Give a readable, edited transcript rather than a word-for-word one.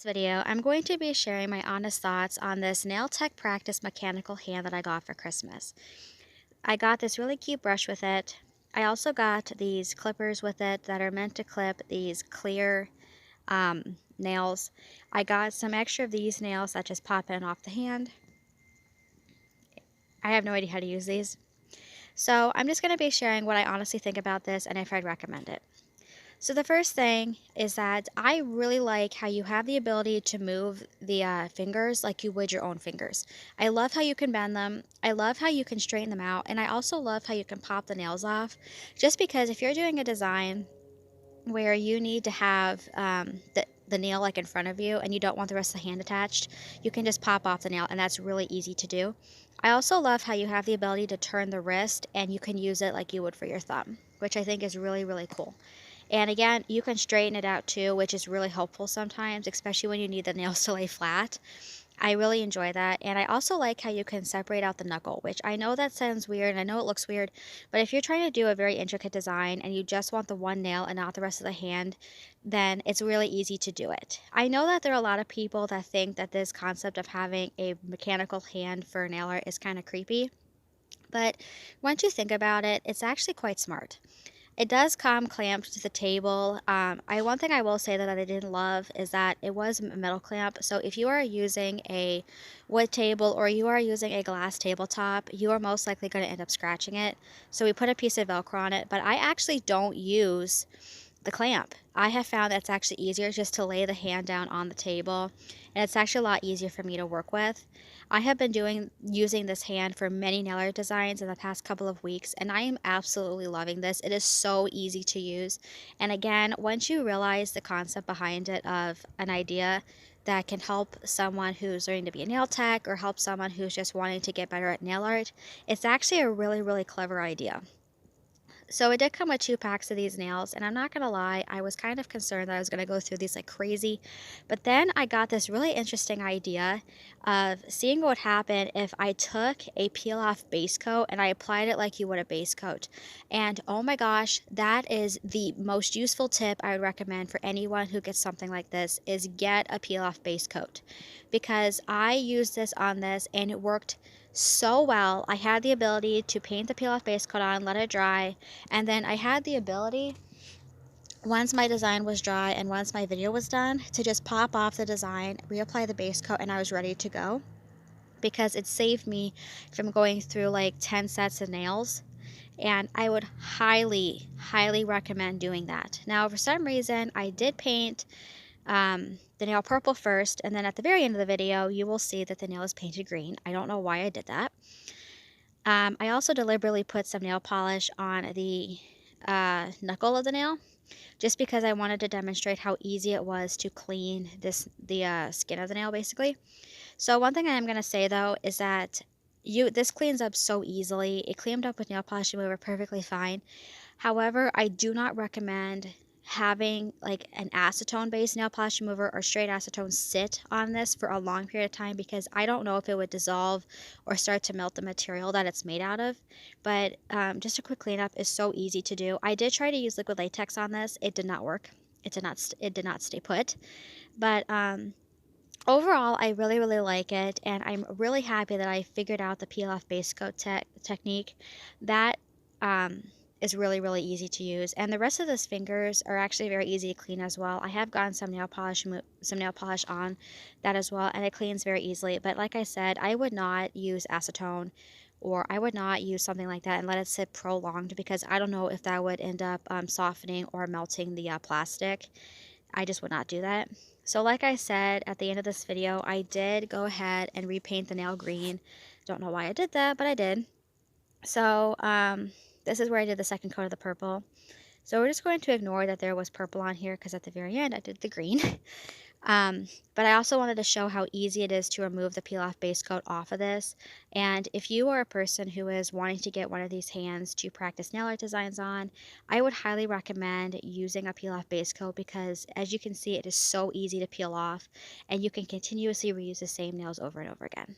video, I'm going to be sharing my honest thoughts on this Nail Tech Practice mechanical hand that I got for Christmas. I got this really cute brush with it. I also got these clippers with it that are meant to clip these clear nails. I got some extra of these nails that just pop in off the hand. I have no idea how to use these. So I'm just going to be sharing what I honestly think about this and if I'd recommend it. So the first thing is that I really like how you have the ability to move the fingers like you would your own fingers. I love how you can bend them. I love how you can straighten them out. And I also love how you can pop the nails off. Just because if you're doing a design where you need to have the nail like in front of you and you don't want the rest of the hand attached, you can just pop off the nail and that's really easy to do. I also love how you have the ability to turn the wrist and you can use it like you would for your thumb, which I think is really, really cool. And again, you can straighten it out too, which is really helpful sometimes, especially when you need the nails to lay flat. I really enjoy that. And I also like how you can separate out the knuckle, which I know that sounds weird and I know it looks weird, but if you're trying to do a very intricate design and you just want the one nail and not the rest of the hand, then it's really easy to do it. I know that there are a lot of people that think that this concept of having a mechanical hand for a nail art is kind of creepy, but once you think about it, it's actually quite smart. It does come clamped to the table. One thing I will say that I didn't love is that it was a metal clamp. So if you are using a wood table or you are using a glass tabletop, you are most likely going to end up scratching it. So we put a piece of Velcro on it, but I actually don't use the clamp. I have found that it's actually easier just to lay the hand down on the table, and it's actually a lot easier for me to work with. I have been using this hand for many nail art designs in the past couple of weeks, and I am absolutely loving this. It is so easy to use. And again, once you realize the concept behind it of an idea that can help someone who's learning to be a nail tech or help someone who's just wanting to get better at nail art, it's actually a really, really clever idea. So it did come with 2 packs of these nails, and I'm not gonna lie, I was kind of concerned that I was gonna go through these like crazy, but then I got this really interesting idea of seeing what would happen if I took a peel-off base coat and I applied it like you would a base coat. And oh my gosh, that is the most useful tip I would recommend for anyone who gets something like this is get a peel-off base coat. Because I used this on this and it worked so well. I had the ability to paint the peel-off base coat on, let it dry, and then I had the ability, once my design was dry and once my video was done, to just pop off the design, reapply the base coat, and I was ready to go. Because it saved me from going through like 10 sets of nails. And I would highly, highly recommend doing that. Now, for some reason, I did paint the nail purple first, and then at the very end of the video, you will see that the nail is painted green. I don't know why I did that. I also deliberately put some nail polish on the knuckle of the nail just because I wanted to demonstrate how easy it was to clean the skin of the nail basically. So one thing I am going to say though is that this cleans up so easily. It cleaned up with nail polish remover perfectly fine. However, I do not recommend having like an acetone based nail polish remover or straight acetone sit on this for a long period of time because I don't know if it would dissolve or start to melt the material that it's made out of. But just a quick cleanup is so easy to do. I did try to use liquid latex on this. It did not work. It did not stay put. But overall, I really, really like it, and I'm really happy that I figured out the peel-off base coat technique. That is really, really easy to use, and the rest of those fingers are actually very easy to clean as well. I have gotten some nail polish on that as well, and it cleans very easily. But like I said, I would not use acetone, or I would not use something like that and let it sit prolonged because I don't know if that would end up softening or melting the plastic. I just would not do that. So like I said at the end of this video, I did go ahead and repaint the nail green. Don't know why I did that, but I did. So this is where I did the second coat of the purple. So we're just going to ignore that there was purple on here because at the very end I did the green. But I also wanted to show how easy it is to remove the peel-off base coat off of this. And if you are a person who is wanting to get one of these hands to practice nail art designs on, I would highly recommend using a peel-off base coat because as you can see, it is so easy to peel off and you can continuously reuse the same nails over and over again.